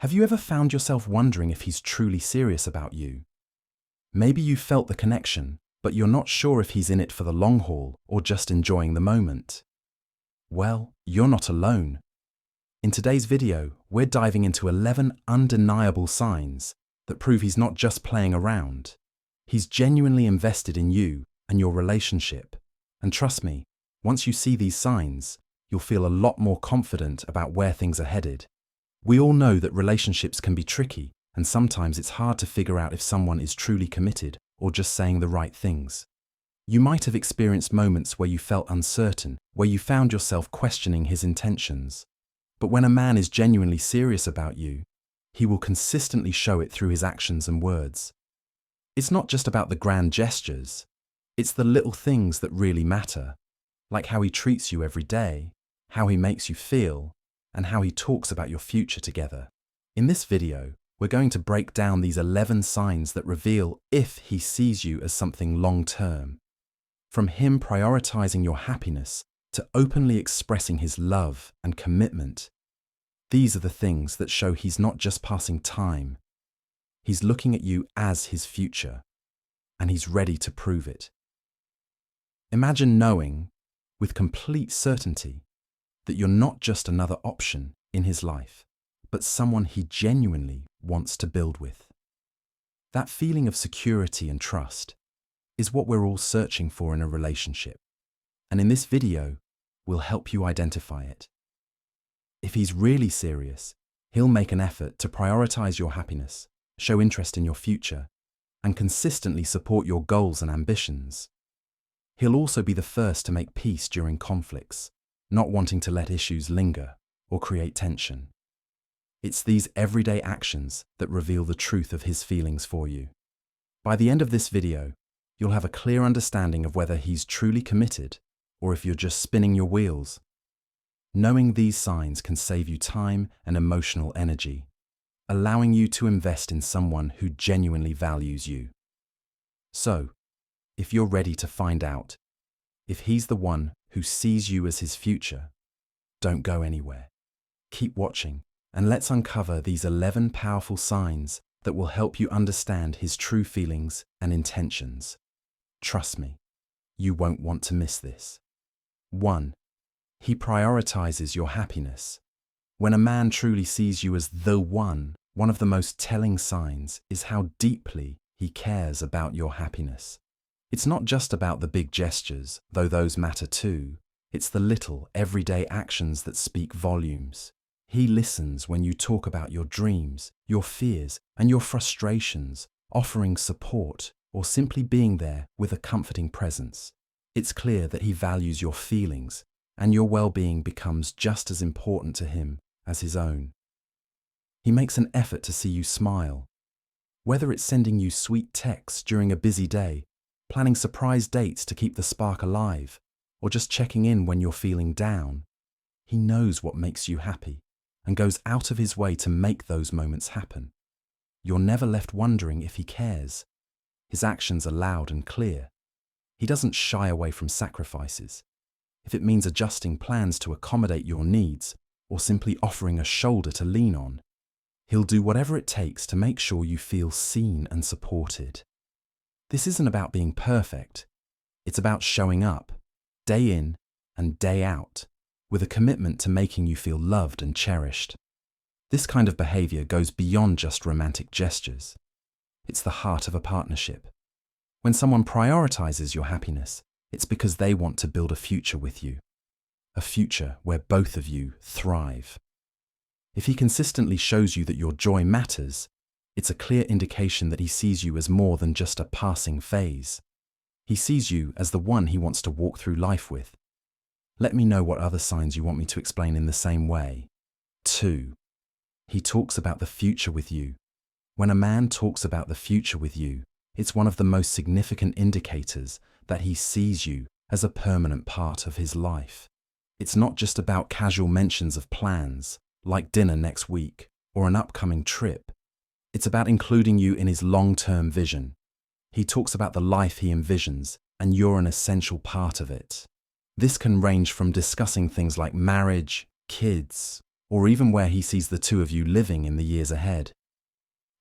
Have you ever found yourself wondering if he's truly serious about you? Maybe you felt the connection, but you're not sure if he's in it for the long haul or just enjoying the moment. Well, you're not alone. In today's video, we're diving into 11 undeniable signs that prove he's not just playing around. He's genuinely invested in you and your relationship. And trust me, once you see these signs, you'll feel a lot more confident about where things are headed. We all know that relationships can be tricky, and sometimes it's hard to figure out if someone is truly committed or just saying the right things. You might have experienced moments where you felt uncertain, where you found yourself questioning his intentions. But when a man is genuinely serious about you, he will consistently show it through his actions and words. It's not just about the grand gestures, it's the little things that really matter, like how he treats you every day, how he makes you feel, and how he talks about your future together. In this video, we're going to break down these 11 signs that reveal if he sees you as something long-term. From him prioritizing your happiness to openly expressing his love and commitment, these are the things that show he's not just passing time. He's looking at you as his future, and he's ready to prove it. Imagine knowing, with complete certainty, that you're not just another option in his life, but someone he genuinely wants to build with. That feeling of security and trust is what we're all searching for in a relationship. And in this video, we'll help you identify it. If he's really serious, he'll make an effort to prioritize your happiness, show interest in your future, and consistently support your goals and ambitions. He'll also be the first to make peace during conflicts, not wanting to let issues linger or create tension. It's these everyday actions that reveal the truth of his feelings for you. By the end of this video, you'll have a clear understanding of whether he's truly committed or if you're just spinning your wheels. Knowing these signs can save you time and emotional energy, allowing you to invest in someone who genuinely values you. So, if you're ready to find out if he's the one who sees you as his future, don't go anywhere. Keep watching, and let's uncover these 11 powerful signs that will help you understand his true feelings and intentions. Trust me, you won't want to miss this. 1. He prioritizes your happiness. When a man truly sees you as the one of the most telling signs is how deeply he cares about your happiness. It's not just about the big gestures, though those matter too. It's the little, everyday actions that speak volumes. He listens when you talk about your dreams, your fears, and your frustrations, offering support or simply being there with a comforting presence. It's clear that he values your feelings, and your well-being becomes just as important to him as his own. He makes an effort to see you smile. Whether it's sending you sweet texts during a busy day, planning surprise dates to keep the spark alive, or just checking in when you're feeling down, he knows what makes you happy and goes out of his way to make those moments happen. You're never left wondering if he cares. His actions are loud and clear. He doesn't shy away from sacrifices. If it means adjusting plans to accommodate your needs or simply offering a shoulder to lean on, he'll do whatever it takes to make sure you feel seen and supported. This isn't about being perfect. It's about showing up, day in and day out, with a commitment to making you feel loved and cherished. This kind of behavior goes beyond just romantic gestures. It's the heart of a partnership. When someone prioritizes your happiness, it's because they want to build a future with you. A future where both of you thrive. If he consistently shows you that your joy matters, it's a clear indication that he sees you as more than just a passing phase. He sees you as the one he wants to walk through life with. Let me know what other signs you want me to explain in the same way. 2. He talks about the future with you. When a man talks about the future with you, it's one of the most significant indicators that he sees you as a permanent part of his life. It's not just about casual mentions of plans, like dinner next week or an upcoming trip. It's about including you in his long-term vision. He talks about the life he envisions, and you're an essential part of it. This can range from discussing things like marriage, kids, or even where he sees the two of you living in the years ahead.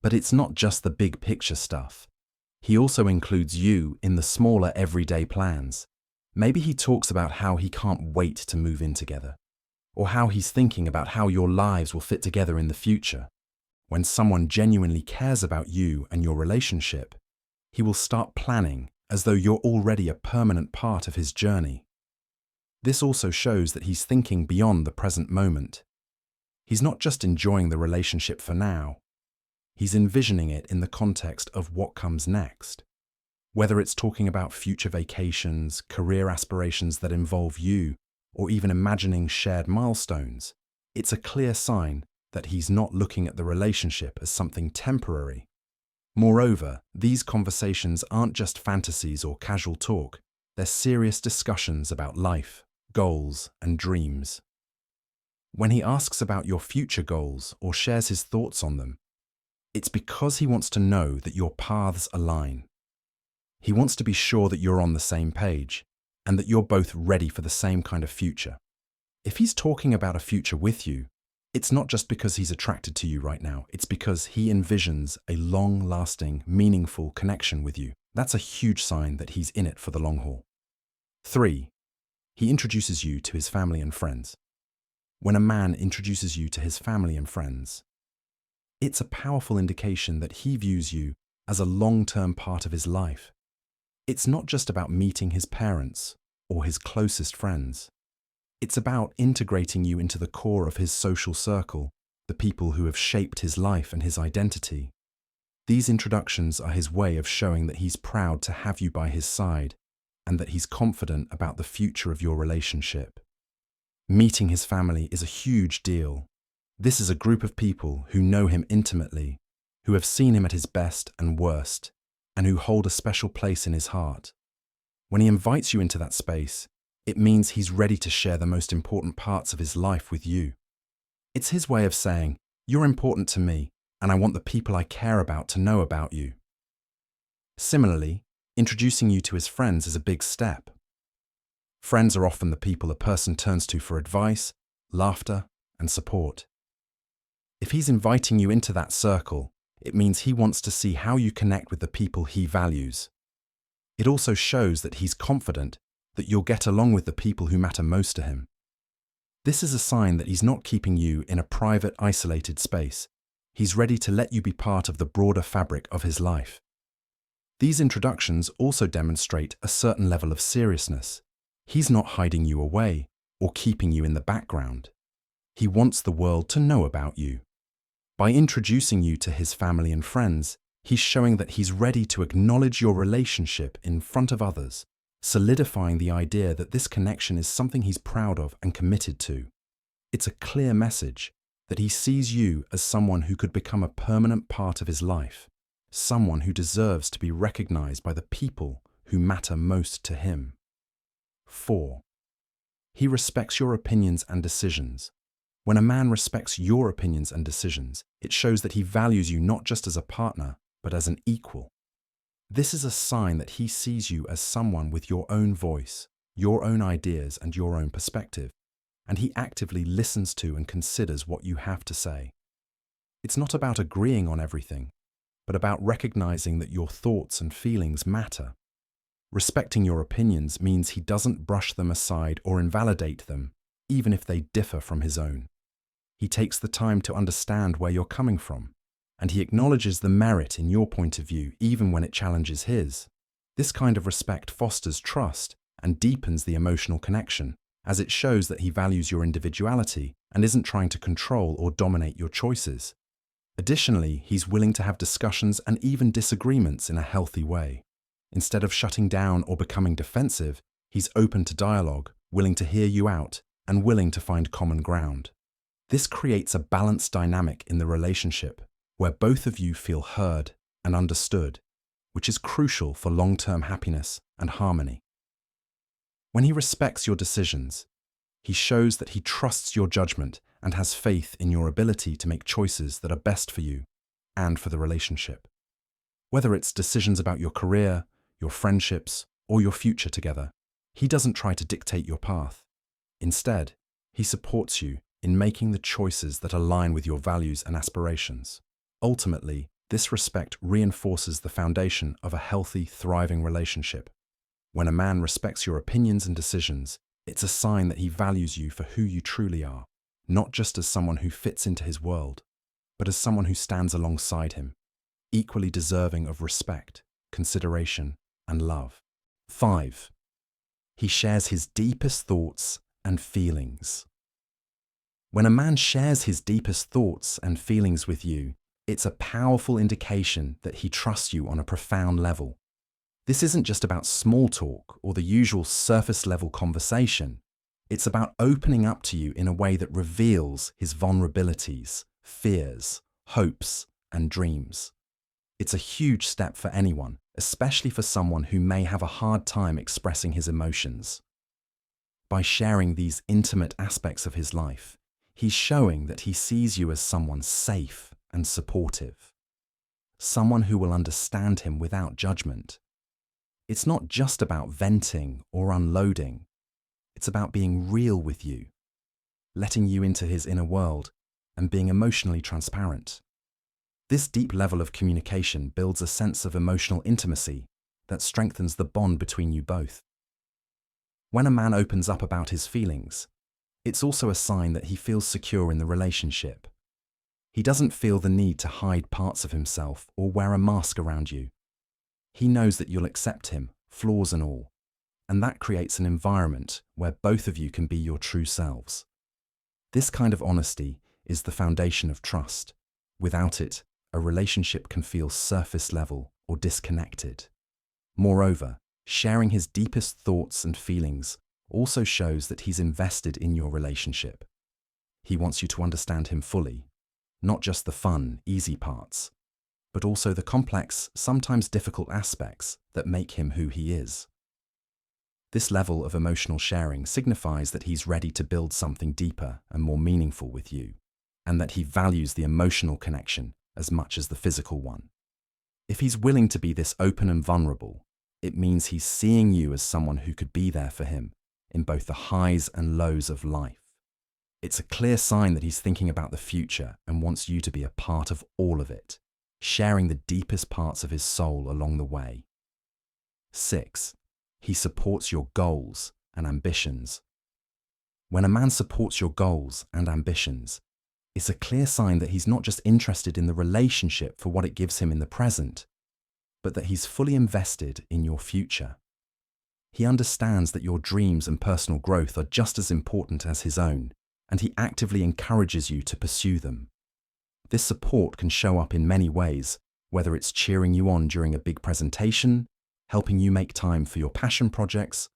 But it's not just the big picture stuff. He also includes you in the smaller everyday plans. Maybe he talks about how he can't wait to move in together, or how he's thinking about how your lives will fit together in the future. When someone genuinely cares about you and your relationship, he will start planning as though you're already a permanent part of his journey. This also shows that he's thinking beyond the present moment. He's not just enjoying the relationship for now, he's envisioning it in the context of what comes next. Whether it's talking about future vacations, career aspirations that involve you, or even imagining shared milestones, it's a clear sign that he's not looking at the relationship as something temporary. Moreover, these conversations aren't just fantasies or casual talk, they're serious discussions about life, goals, and dreams. When he asks about your future goals or shares his thoughts on them, it's because he wants to know that your paths align. He wants to be sure that you're on the same page and that you're both ready for the same kind of future. If he's talking about a future with you, it's not just because he's attracted to you right now, it's because he envisions a long-lasting, meaningful connection with you. That's a huge sign that he's in it for the long haul. 3. He introduces you to his family and friends. When a man introduces you to his family and friends, it's a powerful indication that he views you as a long-term part of his life. It's not just about meeting his parents or his closest friends. It's about integrating you into the core of his social circle, the people who have shaped his life and his identity. These introductions are his way of showing that he's proud to have you by his side and that he's confident about the future of your relationship. Meeting his family is a huge deal. This is a group of people who know him intimately, who have seen him at his best and worst, and who hold a special place in his heart. When he invites you into that space, it means he's ready to share the most important parts of his life with you. It's his way of saying, "You're important to me, and I want the people I care about to know about you." Similarly, introducing you to his friends is a big step. Friends are often the people a person turns to for advice, laughter, and support. If he's inviting you into that circle, it means he wants to see how you connect with the people he values. It also shows that he's confident that you'll get along with the people who matter most to him. This is a sign that he's not keeping you in a private, isolated space. He's ready to let you be part of the broader fabric of his life. These introductions also demonstrate a certain level of seriousness. He's not hiding you away or keeping you in the background. He wants the world to know about you. By introducing you to his family and friends, he's showing that he's ready to acknowledge your relationship in front of others, solidifying the idea that this connection is something he's proud of and committed to. It's a clear message that he sees you as someone who could become a permanent part of his life, someone who deserves to be recognized by the people who matter most to him. 4. He respects your opinions and decisions. When a man respects your opinions and decisions, it shows that he values you not just as a partner, but as an equal. This is a sign that he sees you as someone with your own voice, your own ideas, and your own perspective, and he actively listens to and considers what you have to say. It's not about agreeing on everything, but about recognizing that your thoughts and feelings matter. Respecting your opinions means he doesn't brush them aside or invalidate them, even if they differ from his own. He takes the time to understand where you're coming from, and he acknowledges the merit in your point of view even when it challenges his. This kind of respect fosters trust and deepens the emotional connection, as it shows that he values your individuality and isn't trying to control or dominate your choices. Additionally, he's willing to have discussions and even disagreements in a healthy way. Instead of shutting down or becoming defensive, he's open to dialogue, willing to hear you out, and willing to find common ground. This creates a balanced dynamic in the relationship, where both of you feel heard and understood, which is crucial for long-term happiness and harmony. When he respects your decisions, he shows that he trusts your judgment and has faith in your ability to make choices that are best for you and for the relationship. Whether it's decisions about your career, your friendships, or your future together, he doesn't try to dictate your path. Instead, he supports you in making the choices that align with your values and aspirations. Ultimately, this respect reinforces the foundation of a healthy, thriving relationship. When a man respects your opinions and decisions, it's a sign that he values you for who you truly are, not just as someone who fits into his world, but as someone who stands alongside him, equally deserving of respect, consideration, and love. 5. He shares his deepest thoughts and feelings. When a man shares his deepest thoughts and feelings with you, it's a powerful indication that he trusts you on a profound level. This isn't just about small talk or the usual surface-level conversation. It's about opening up to you in a way that reveals his vulnerabilities, fears, hopes, and dreams. It's a huge step for anyone, especially for someone who may have a hard time expressing his emotions. By sharing these intimate aspects of his life, he's showing that he sees you as someone safe and supportive, someone who will understand him without judgment. It's not just about venting or unloading. It's about being real with you, letting you into his inner world, and being emotionally transparent. This deep level of communication builds a sense of emotional intimacy that strengthens the bond between you both. When a man opens up about his feelings, it's also a sign that he feels secure in the relationship. He doesn't feel the need to hide parts of himself or wear a mask around you. He knows that you'll accept him, flaws and all, and that creates an environment where both of you can be your true selves. This kind of honesty is the foundation of trust. Without it, a relationship can feel surface level or disconnected. Moreover, sharing his deepest thoughts and feelings also shows that he's invested in your relationship. He wants you to understand him fully, not just the fun, easy parts, but also the complex, sometimes difficult aspects that make him who he is. This level of emotional sharing signifies that he's ready to build something deeper and more meaningful with you, and that he values the emotional connection as much as the physical one. If he's willing to be this open and vulnerable, it means he's seeing you as someone who could be there for him in both the highs and lows of life. It's a clear sign that he's thinking about the future and wants you to be a part of all of it, sharing the deepest parts of his soul along the way. 6. He supports your goals and ambitions. When a man supports your goals and ambitions, it's a clear sign that he's not just interested in the relationship for what it gives him in the present, but that he's fully invested in your future. He understands that your dreams and personal growth are just as important as his own, and he actively encourages you to pursue them. This support can show up in many ways, whether it's cheering you on during a big presentation, helping you make time for your passion projects,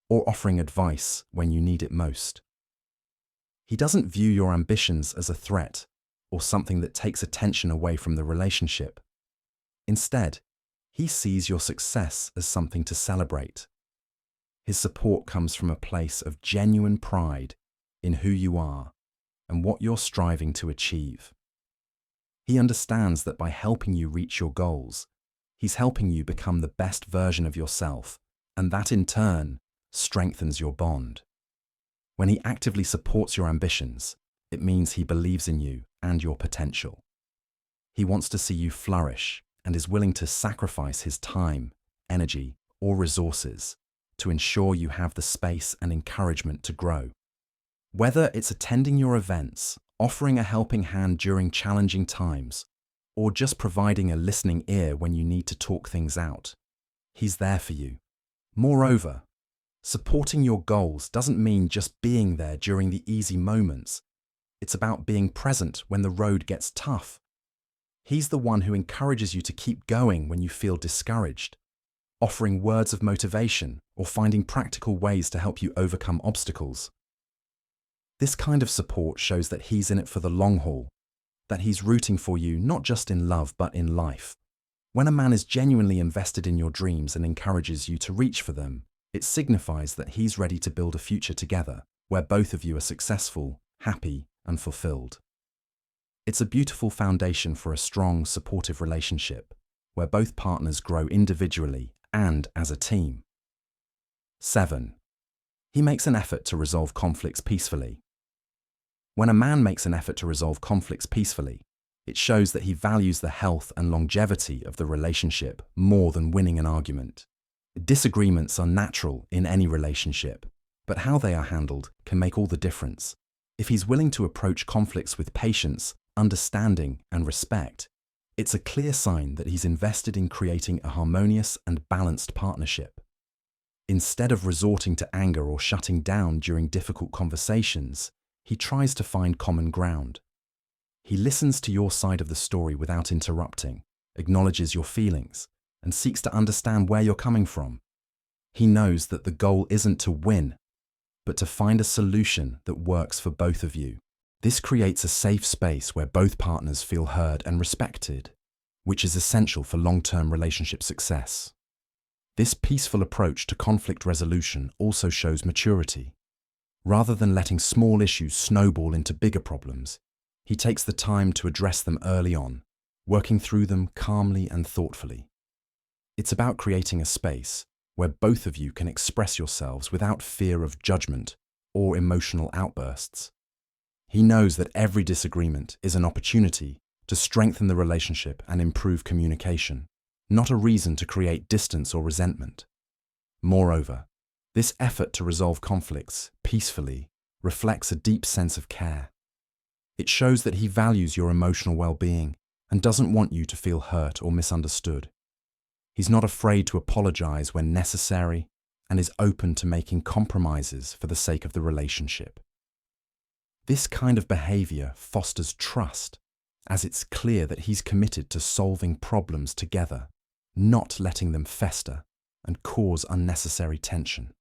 or offering advice when you need it most. He doesn't view your ambitions as a threat or something that takes attention away from the relationship. Instead, he sees your success as something to celebrate. His support comes from a place of genuine pride in who you are and what you're striving to achieve. He understands that by helping you reach your goals, he's helping you become the best version of yourself, and that in turn strengthens your bond. When he actively supports your ambitions, it means he believes in you and your potential. He wants to see you flourish and is willing to sacrifice his time, energy, or resources to ensure you have the space and encouragement to grow. Whether it's attending your events, offering a helping hand during challenging times, or just providing a listening ear when you need to talk things out, he's there for you. Moreover, supporting your goals doesn't mean just being there during the easy moments. It's about being present when the road gets tough. He's the one who encourages you to keep going when you feel discouraged, offering words of motivation or finding practical ways to help you overcome obstacles. This kind of support shows that he's in it for the long haul, that he's rooting for you not just in love but in life. When a man is genuinely invested in your dreams and encourages you to reach for them, it signifies that he's ready to build a future together where both of you are successful, happy, and fulfilled. It's a beautiful foundation for a strong, supportive relationship where both partners grow individually and as a team. 7. He makes an effort to resolve conflicts peacefully. When a man makes an effort to resolve conflicts peacefully, it shows that he values the health and longevity of the relationship more than winning an argument. Disagreements are natural in any relationship, but how they are handled can make all the difference. If he's willing to approach conflicts with patience, understanding, and respect, it's a clear sign that he's invested in creating a harmonious and balanced partnership. Instead of resorting to anger or shutting down during difficult conversations, he tries to find common ground. He listens to your side of the story without interrupting, acknowledges your feelings, and seeks to understand where you're coming from. He knows that the goal isn't to win, but to find a solution that works for both of you. This creates a safe space where both partners feel heard and respected, which is essential for long-term relationship success. This peaceful approach to conflict resolution also shows maturity. Rather than letting small issues snowball into bigger problems, he takes the time to address them early on, working through them calmly and thoughtfully. It's about creating a space where both of you can express yourselves without fear of judgment or emotional outbursts. He knows that every disagreement is an opportunity to strengthen the relationship and improve communication, not a reason to create distance or resentment. Moreover, this effort to resolve conflicts peacefully reflects a deep sense of care. It shows that he values your emotional well-being and doesn't want you to feel hurt or misunderstood. He's not afraid to apologize when necessary and is open to making compromises for the sake of the relationship. This kind of behavior fosters trust, as it's clear that he's committed to solving problems together, not letting them fester and cause unnecessary tension.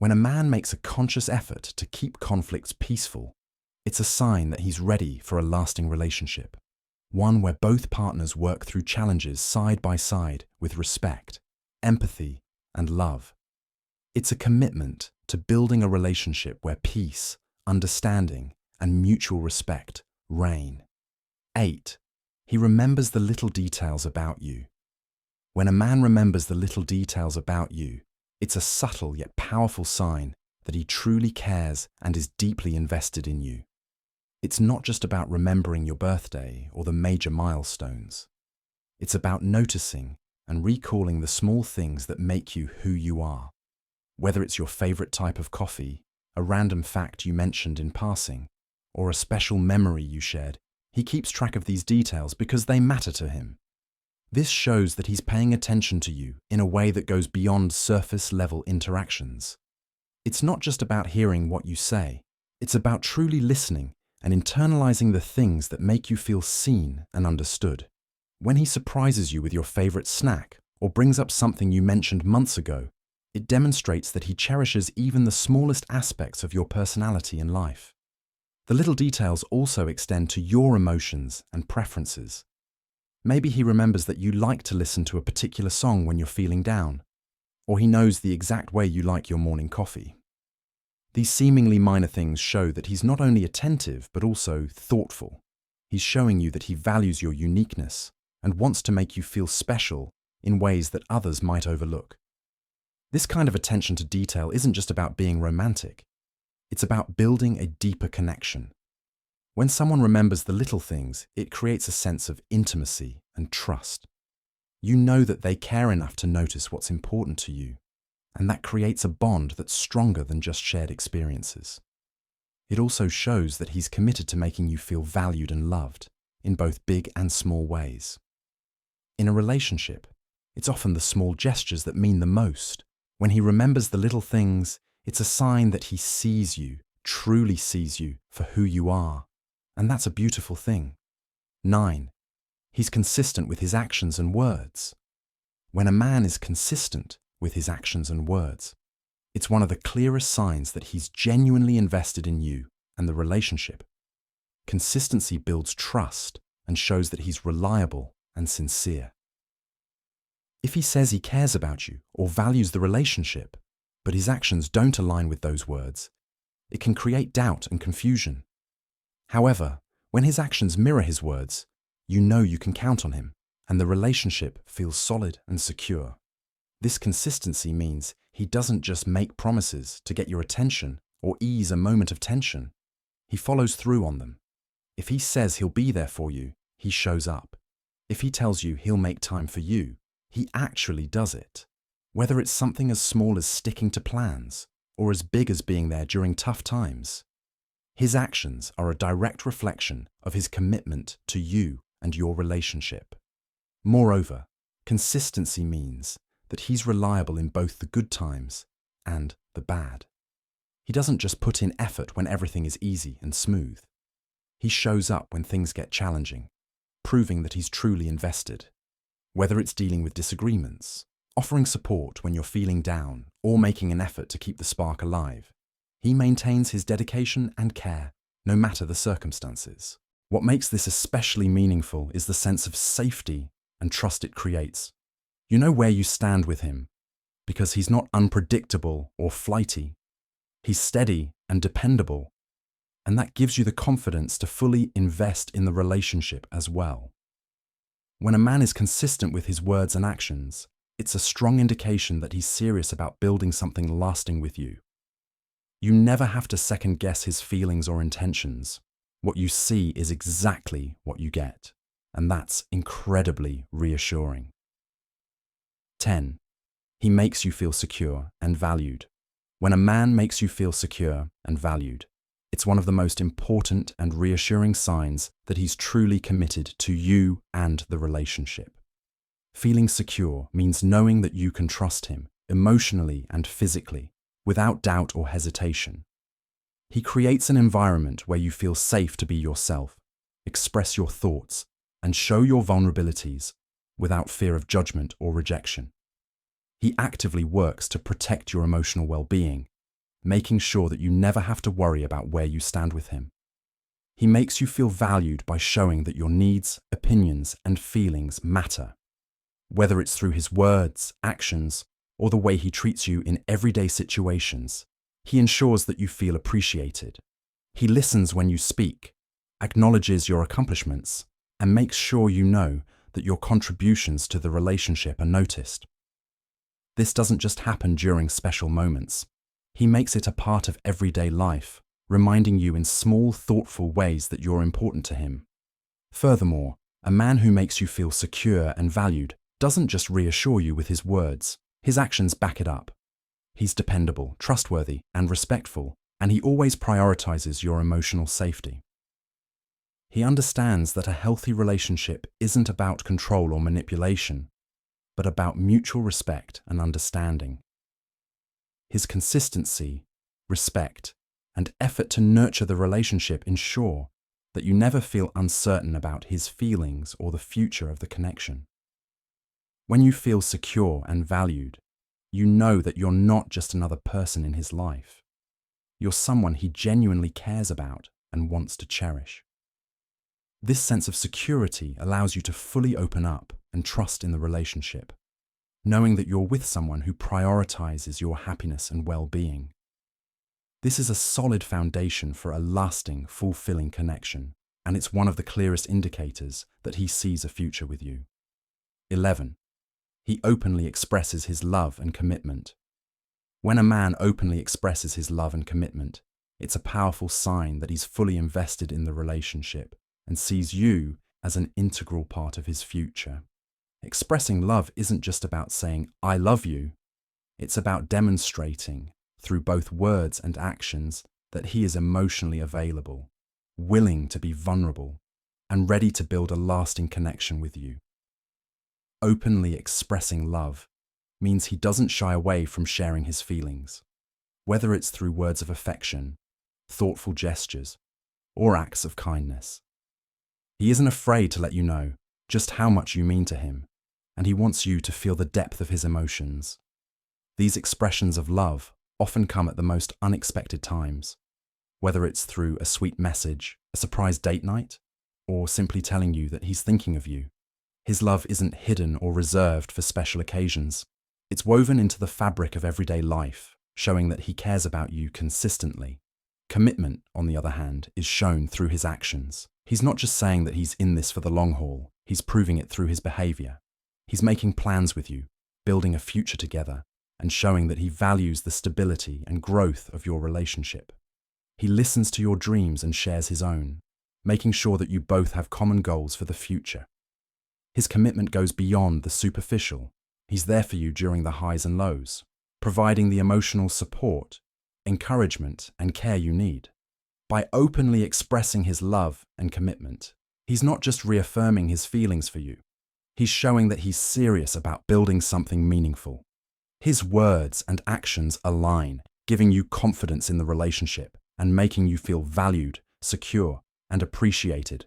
When a man makes a conscious effort to keep conflicts peaceful, it's a sign that he's ready for a lasting relationship, one where both partners work through challenges side by side with respect, empathy, and love. It's a commitment to building a relationship where peace, understanding, and mutual respect reign. 8. He remembers the little details about you. When a man remembers the little details about you, it's a subtle yet powerful sign that he truly cares and is deeply invested in you. It's not just about remembering your birthday or the major milestones. It's about noticing and recalling the small things that make you who you are. Whether it's your favorite type of coffee, a random fact you mentioned in passing, or a special memory you shared, he keeps track of these details because they matter to him. This shows that he's paying attention to you in a way that goes beyond surface-level interactions. It's not just about hearing what you say, it's about truly listening and internalizing the things that make you feel seen and understood. When he surprises you with your favorite snack or brings up something you mentioned months ago, it demonstrates that he cherishes even the smallest aspects of your personality and life. The little details also extend to your emotions and preferences. Maybe he remembers that you like to listen to a particular song when you're feeling down, or he knows the exact way you like your morning coffee. These seemingly minor things show that he's not only attentive but also thoughtful. He's showing you that he values your uniqueness and wants to make you feel special in ways that others might overlook. This kind of attention to detail isn't just about being romantic. It's about building a deeper connection. When someone remembers the little things, it creates a sense of intimacy and trust. You know that they care enough to notice what's important to you, and that creates a bond that's stronger than just shared experiences. It also shows that he's committed to making you feel valued and loved in both big and small ways. In a relationship, it's often the small gestures that mean the most. When he remembers the little things, it's a sign that he sees you, truly sees you for who you are. And that's a beautiful thing. 9. He's consistent with his actions and words. When a man is consistent with his actions and words, it's one of the clearest signs that he's genuinely invested in you and the relationship. Consistency builds trust and shows that he's reliable and sincere. If he says he cares about you or values the relationship, but his actions don't align with those words, it can create doubt and confusion. However, when his actions mirror his words, you know you can count on him, and the relationship feels solid and secure. This consistency means he doesn't just make promises to get your attention or ease a moment of tension. He follows through on them. If he says he'll be there for you, he shows up. If he tells you he'll make time for you, he actually does it. Whether it's something as small as sticking to plans or as big as being there during tough times, his actions are a direct reflection of his commitment to you and your relationship. Moreover, consistency means that he's reliable in both the good times and the bad. He doesn't just put in effort when everything is easy and smooth. He shows up when things get challenging, proving that he's truly invested. Whether it's dealing with disagreements, offering support when you're feeling down, or making an effort to keep the spark alive, he maintains his dedication and care, no matter the circumstances. What makes this especially meaningful is the sense of safety and trust it creates. You know where you stand with him, because he's not unpredictable or flighty. He's steady and dependable, and that gives you the confidence to fully invest in the relationship as well. When a man is consistent with his words and actions, it's a strong indication that he's serious about building something lasting with you. You never have to second-guess his feelings or intentions. What you see is exactly what you get, and that's incredibly reassuring. 10. He makes you feel secure and valued. When a man makes you feel secure and valued, it's one of the most important and reassuring signs that he's truly committed to you and the relationship. Feeling secure means knowing that you can trust him emotionally and physically, without doubt or hesitation. He creates an environment where you feel safe to be yourself, express your thoughts, and show your vulnerabilities without fear of judgment or rejection. He actively works to protect your emotional well-being, making sure that you never have to worry about where you stand with him. He makes you feel valued by showing that your needs, opinions, and feelings matter. Whether it's through his words, actions, or the way he treats you in everyday situations, he ensures that you feel appreciated. He listens when you speak, acknowledges your accomplishments, and makes sure you know that your contributions to the relationship are noticed. This doesn't just happen during special moments. He makes it a part of everyday life, reminding you in small, thoughtful ways that you're important to him. Furthermore, a man who makes you feel secure and valued doesn't just reassure you with his words. His actions back it up. He's dependable, trustworthy, and respectful, and he always prioritizes your emotional safety. He understands that a healthy relationship isn't about control or manipulation, but about mutual respect and understanding. His consistency, respect, and effort to nurture the relationship ensure that you never feel uncertain about his feelings or the future of the connection. When you feel secure and valued, you know that you're not just another person in his life. You're someone he genuinely cares about and wants to cherish. This sense of security allows you to fully open up and trust in the relationship, knowing that you're with someone who prioritizes your happiness and well-being. This is a solid foundation for a lasting, fulfilling connection, and it's one of the clearest indicators that he sees a future with you. 11. He openly expresses his love and commitment. When a man openly expresses his love and commitment, it's a powerful sign that he's fully invested in the relationship and sees you as an integral part of his future. Expressing love isn't just about saying, "I love you." It's about demonstrating, through both words and actions, that he is emotionally available, willing to be vulnerable, and ready to build a lasting connection with you. Openly expressing love means he doesn't shy away from sharing his feelings, whether it's through words of affection, thoughtful gestures, or acts of kindness. He isn't afraid to let you know just how much you mean to him, and he wants you to feel the depth of his emotions. These expressions of love often come at the most unexpected times, whether it's through a sweet message, a surprise date night, or simply telling you that he's thinking of you. His love isn't hidden or reserved for special occasions. It's woven into the fabric of everyday life, showing that he cares about you consistently. Commitment, on the other hand, is shown through his actions. He's not just saying that he's in this for the long haul, he's proving it through his behavior. He's making plans with you, building a future together, and showing that he values the stability and growth of your relationship. He listens to your dreams and shares his own, making sure that you both have common goals for the future. His commitment goes beyond the superficial. He's there for you during the highs and lows, providing the emotional support, encouragement, and care you need. By openly expressing his love and commitment, he's not just reaffirming his feelings for you. He's showing that he's serious about building something meaningful. His words and actions align, giving you confidence in the relationship and making you feel valued, secure, and appreciated.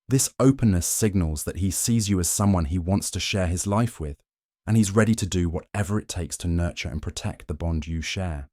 This openness signals that he sees you as someone he wants to share his life with, and he's ready to do whatever it takes to nurture and protect the bond you share.